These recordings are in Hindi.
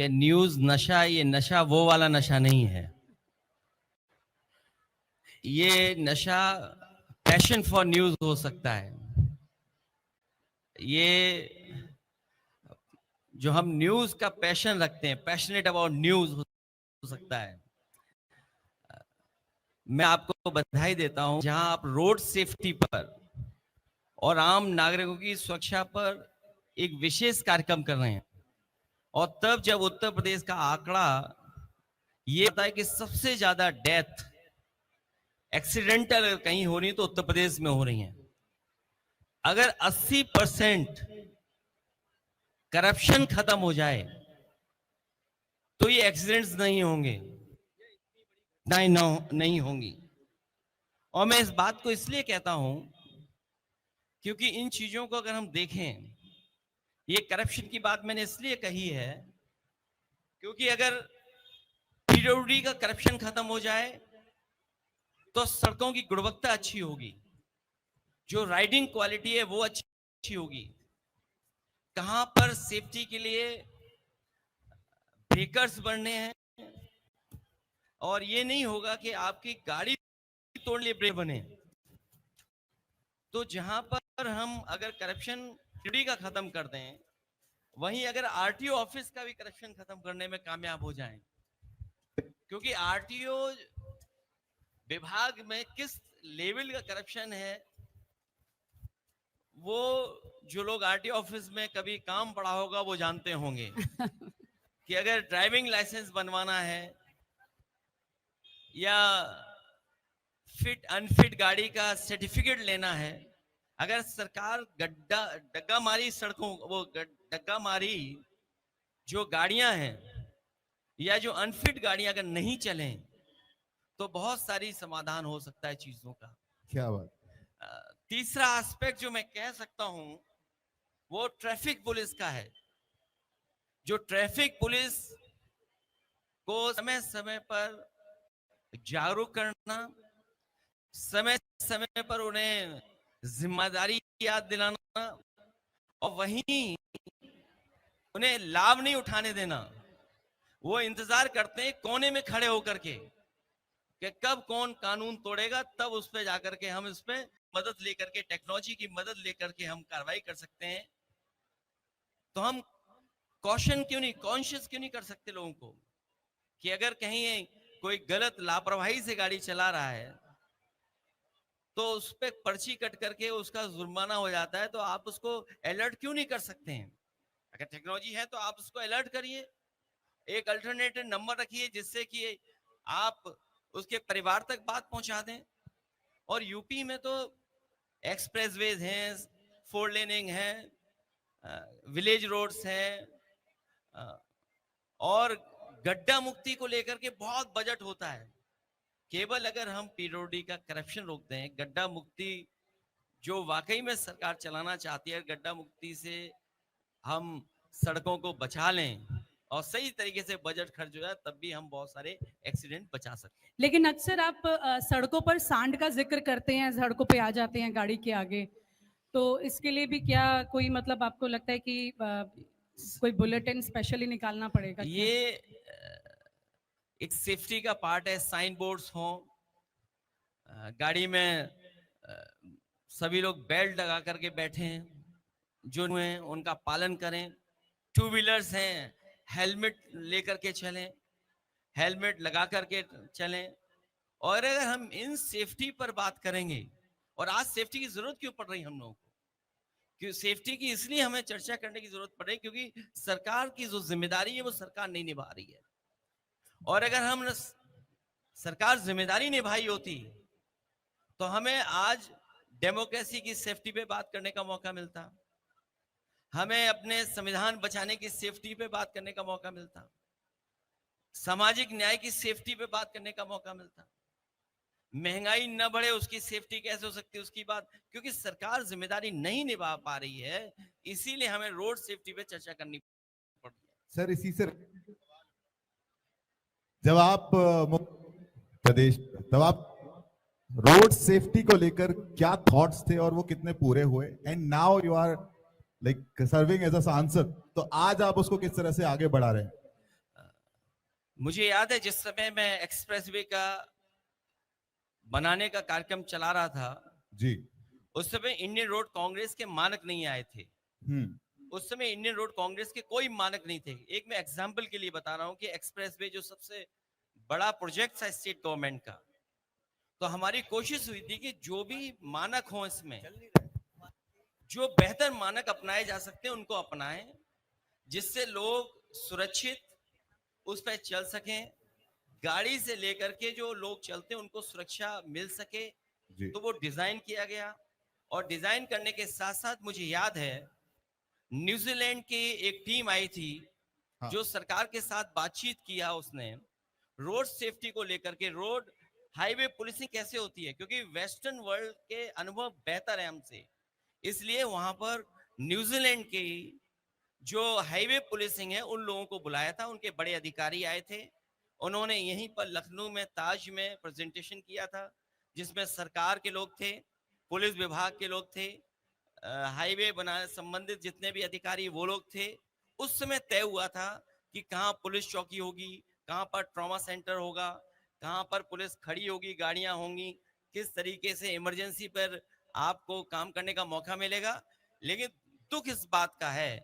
कि न्यूज नशा, ये नशा वो वाला नशा नहीं है। ये नशा पैशन फॉर न्यूज हो सकता है। ये जो हम न्यूज का पैशन रखते हैं, पैशनेट अबाउट न्यूज हो सकता है। मैं आपको बधाई देता हूं, जहां आप रोड सेफ्टी पर और आम नागरिकों की सुरक्षा पर एक विशेष कार्यक्रम कर रहे हैं, और तब जब उत्तर प्रदेश का आंकड़ा ये होता है कि सबसे ज्यादा डेथ एक्सीडेंटल कहीं हो रही तो उत्तर प्रदेश में हो रही हैं। अगर 80% करप्शन खत्म हो जाए तो ये एक्सीडेंट्स नहीं होंगे, नहीं होंगी। और मैं इस बात को इसलिए कहता हूं क्योंकि इन चीजों को अगर हम देखें, ये करप्शन की बात मैंने इसलिए कही है क्योंकि अगर पीडब्ल्यूडी का करप्शन खत्म हो जाए तो सड़कों की गुणवत्ता अच्छी होगी, जो राइडिंग क्वालिटी है वो अच्छी होगी। कहां पर सेफ्टी के लिए ब्रेकर्स बनने हैं, और ये नहीं होगा कि आपकी गाड़ी तोड़ लिए ब्रेक बने। तो जहां पर हम अगर करप्शन पीडब्ल्यूडी का खत्म कर दें, वहीं अगर आरटीओ ऑफिस का भी करप्शन खत्म करने में कामयाब हो जाएं, क्योंकि आरटीओ विभाग में किस लेवल का करप्शन है वो जो लोग आरटीओ ऑफिस में कभी काम पड़ा होगा वो जानते होंगे कि अगर ड्राइविंग लाइसेंस बनवाना है या फिट अनफिट गाड़ी का सर्टिफिकेट लेना है, अगर सरकार डग्गा मारी सड़कों, वो डग्गा मारी जो गाड़ियां हैं या जो अनफिट गाड़ियां अगर नहीं चलें तो बहुत सारी समाधान हो सकता है चीजों का। क्या बात। तीसरा एस्पेक्ट जो मैं कह सकता हूं वो ट्रैफिक पुलिस का है। जो ट्रैफिक पुलिस को समय समय पर जागरूक करना, समय समय पर उन्हें जिम्मेदारी याद दिलाना, और वहीं उन्हें लाभ नहीं उठाने देना। वो इंतजार करते हैं कोने में खड़े होकर के कि कब कौन कानून तोड़ेगा, तब उस पर जाकर के हम इस पे मदद लेकर के, टेक्नोलॉजी की मदद लेकर के हम कार्रवाई कर सकते हैं। तो हम कॉशन क्यों नहीं, कॉन्शियस क्यों नहीं कर सकते लोगों को कि अगर कहीं कोई गलत लापरवाही से गाड़ी चला रहा है तो उस पर पर्ची कट करके उसका जुर्माना हो जाता है, तो आप उसको अलर्ट क्यों नहीं कर सकते हैं? अगर टेक्नोलॉजी है तो आप उसको अलर्ट करिए, एक अल्टरनेटिव नंबर रखिए जिससे कि आप उसके परिवार तक बात पहुंचा दें। और यूपी में तो एक्सप्रेसवेज हैं, 4 लेनिंग हैं, विलेज रोड्स हैं, और गड्ढा मुक्ति को लेकर के बहुत बजट होता है। केवल अगर हम पीडब्ल्यूडी का करप्शन रोकते हैं, गड्ढा मुक्ति जो वाकई में सरकार चलाना चाहती है, गड्ढा मुक्ति से हम सड़कों को बचा लें और सही तरीके से बजट खर्च हो जाए, तब भी हम बहुत सारे एक्सीडेंट बचा सकते हैं। लेकिन अक्सर आप सड़कों पर सांड का जिक्र करते हैं, सड़कों पे आ जाते हैं गाड़ी के आगे, तो इसके लिए भी क्या कोई मतलब आपको लगता है कि कोई बुलेटिन स्पेशली निकालना पड़ेगा? ये एक सेफ्टी का पार्ट है। साइन बोर्ड्स हों, गाड़ी में सभी लोग बेल्ट लगा करके बैठे हैं, जो हैं उनका पालन करें। 2 व्हीलर्स हैं, हेलमेट लेकर के चलें, हेलमेट लगा करके चलें। और अगर हम इन सेफ्टी पर बात करेंगे, और आज सेफ्टी की जरूरत क्यों पड़ रही है हम लोगों को, क्यों सेफ्टी की इसलिए हमें चर्चा करने की जरूरत पड़ रही है क्योंकि सरकार की जो जिम्मेदारी है वो सरकार नहीं निभा रही है। और अगर हम सरकार जिम्मेदारी निभाई होती तो हमें आज डेमोक्रेसी की सेफ्टी पे बात करने का मौका मिलता, हमें अपने संविधान बचाने की सेफ्टी पे बात करने का मौका मिलता, सामाजिक न्याय की सेफ्टी पे बात करने का मौका मिलता, महंगाई न बढ़े उसकी सेफ्टी कैसे हो सकती है उसकी बात। क्योंकि सरकार जिम्मेदारी नहीं निभा पा रही है, इसीलिए हमें रोड सेफ्टी पे चर्चा करनी पड़ रही है। सर इसी से जब आप प्रदेश, तब आप रोड सेफ्टी को लेकर क्या थॉट्स थे और वो कितने पूरे हुए? And now you are like serving as a सांसद, तो आज आप उसको किस तरह से आगे बढ़ा रहे हैं? मुझे याद है जिस समय मैं एक्सप्रेसवे का बनाने का कार्यक्रम चला रहा था, जी। उस समय इंडियन रोड कांग्रेस के मानक नहीं आए थे। उस समय इंडियन रोड कांग्रेस के कोई मानक नहीं थे। एक मैं एग्जांपल के लिए बता रहा हूं कि एक्सप्रेसवे जो सबसे बड़ा प्रोजेक्ट था स्टेट गवर्नमेंट का, तो हमारी कोशिश हुई थी कि जो भी मानक हो इसमें, जो बेहतर मानक अपनाए जा सकते हैं उनको अपनाएं, जिससे लोग सुरक्षित उस पर चल सकें, गाड़ी से लेकर के जो लोग चलते हैं उनको सुरक्षा मिल सके। तो वो डिजाइन किया गया, और डिजाइन करने के साथ साथ मुझे याद है न्यूजीलैंड की एक टीम आई थी, हाँ। जो सरकार के साथ बातचीत किया उसने रोड सेफ्टी को लेकर के, रोड हाईवे पुलिसिंग कैसे होती है, क्योंकि वेस्टर्न वर्ल्ड के अनुभव बेहतर है हमसे, इसलिए वहां पर न्यूजीलैंड की जो हाईवे पुलिसिंग है उन लोगों को बुलाया था। उनके बड़े अधिकारी आए थे, उन्होंने यहीं पर लखनऊ में ताज में प्रेजेंटेशन किया था, जिसमें सरकार के लोग थे, पुलिस विभाग के लोग थे, हाईवे बनाने संबंधित जितने भी अधिकारी वो लोग थे। उस समय तय हुआ था कि कहाँ पुलिस चौकी होगी, कहाँ पर ट्रॉमा सेंटर होगा, कहाँ पर पुलिस खड़ी होगी, गाड़ियां होंगी, किस तरीके से इमरजेंसी पर आपको काम करने का मौका मिलेगा। लेकिन दुख इस बात का है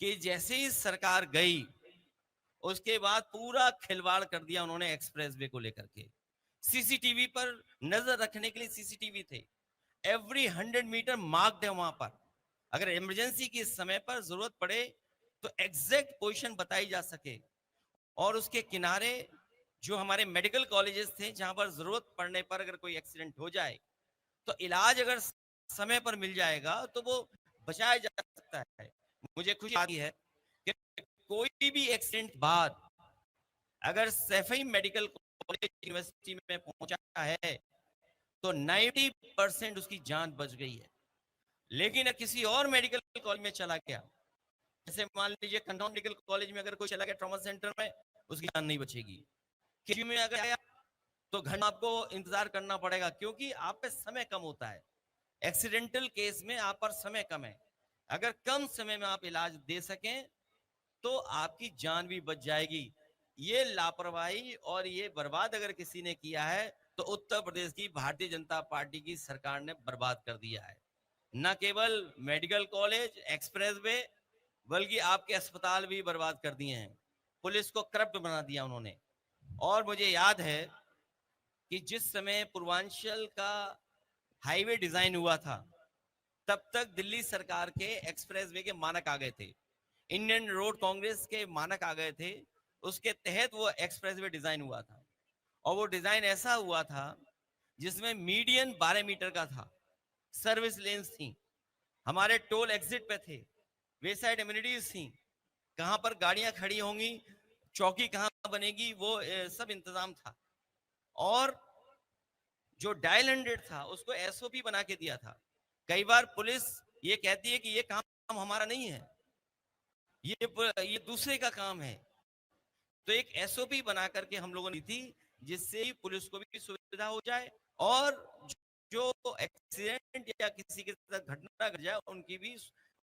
कि जैसे ही सरकार गई उसके बाद पूरा खिलवाड़ कर दिया उन्होंने एक्सप्रेसवे को लेकर के। सीसीटीवी पर नजर रखने के लिए सीसीटीवी थे, एवरी 100 मीटर मार्क्ड है वहां पर, अगर इमरजेंसी की समय पर जरूरत पड़े तो एग्जैक्ट पोजीशन बताई जा सके। और उसके किनारे जो हमारे मेडिकल कॉलेजेस थे, जहां पर जरूरत पड़ने पर अगर कोई एक्सीडेंट हो जाए तो इलाज अगर समय पर मिल जाएगा तो वो बचाया जा सकता है। मुझे खुशी आती है कि कोई भी एक्सीडेंट बाद अगर सैफई मेडिकल कॉलेज यूनिवर्सिटी में पहुंचा है तो 90% उसकी जान बच गई है। लेकिन किसी और मेडिकल कॉलेज में चला गया, जैसे मान लीजिए कन्नौज मेडिकल कॉलेज में अगर कोई चला गया ट्रॉमा सेंटर में, उसकी जान नहीं बचेगी। केजी में अगर आया तो घंटा आपको इंतजार करना पड़ेगा, क्योंकि आप पे समय कम होता है। एक्सीडेंटल केस में आप पर समय कम है, अगर कम समय में आप इलाज दे सकें तो आपकी जान भी बच जाएगी। ये लापरवाही और ये बर्बाद अगर किसी ने किया है तो उत्तर प्रदेश की भारतीय जनता पार्टी की सरकार ने बर्बाद कर दिया है। न केवल मेडिकल कॉलेज, एक्सप्रेसवे, बल्कि आपके अस्पताल भी बर्बाद कर दिए हैं। पुलिस को करप्ट बना दिया उन्होंने। और मुझे याद है कि जिस समय पूर्वांचल का हाईवे डिजाइन हुआ था, तब तक दिल्ली सरकार के एक्सप्रेसवे के मानक आ गए थे, इंडियन रोड कांग्रेस के मानक आ गए थे, उसके तहत वो एक्सप्रेसवे डिजाइन हुआ था। और वो डिजाइन ऐसा हुआ था जिसमें मीडियन 12 मीटर का था, सर्विस लेन्स थी, हमारे टोल एग्जिट पे थे, वे साइड एमिनिटीज थी, कहां पर गाड़ियां खड़ी होंगी, चौकी कहां बनेगी, वो सब इंतजाम था। और जो डायल 100 था उसको एसओपी बना के दिया था। कई बार पुलिस ये कहती है कि ये काम हमारा नहीं है, ये दूसरे का काम है, तो एक एसओपी बना करके हम लोगों ने थी, जिससे पुलिस को भी सुविधा हो जाए और जो एक्सीडेंट या किसी के साथ घटना घट जाए उनकी भी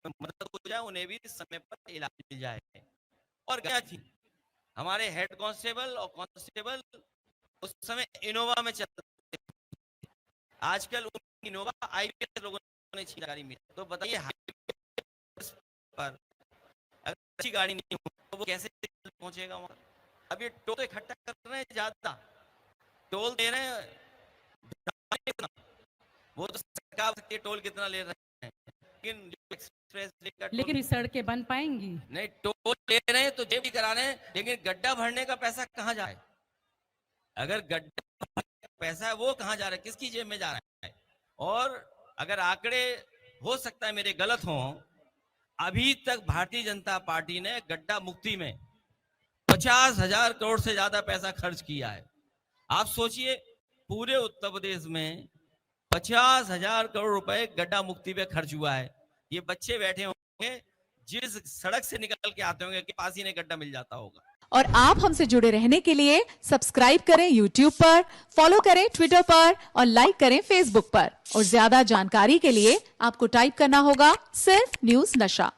मदद हो जाए, उन्हें भी समय पर इलाज मिल जाए। और क्या थी, हमारे हेड कांस्टेबल और कांस्टेबल उस समय इनोवा में चलते थे, आजकल इनोवा आईपीएस लोगों ने जानकारी मिली। तो बताइए पर अगर अच्छी गाड़ी नहीं हो तो वो कैसे पहुंचेगा वहां। अब ये टोल तो इकट्ठा कर रहे हैं, ज्यादा टोल दे रहे हैं, वो तो सरकार के टोल कितना ले रहे हैं, लेकिन जो एक्सप्रेस लेकिन सड़कें बन पाएंगी नहीं, टोल ले रहे हैं तो जेब भी करा रहे हैं, लेकिन गड्ढा भरने का पैसा कहां जाए, अगर गड्ढा पैसा है वो कहां जा रहा है, किसकी जेब में जा रहा है। और अगर आंकड़े हो सकता है मेरे गलत हों, अभी तक भारतीय जनता पार्टी ने गड्ढा मुक्ति में 50,000 करोड़ से ज्यादा पैसा खर्च किया है। आप सोचिए पूरे उत्तर प्रदेश में 50,000 करोड़ रुपए गड्ढा मुक्ति पे खर्च हुआ है। ये बच्चे बैठे होंगे जिस सड़क से निकल के आते होंगे कि पास ही ने गड्ढा मिल जाता होगा। और आप हमसे जुड़े रहने के लिए सब्सक्राइब करें YouTube पर, फॉलो करें Twitter पर और लाइक करें Facebook पर। और ज्यादा जानकारी के लिए आपको टाइप करना होगा सिर्फ न्यूज नशा।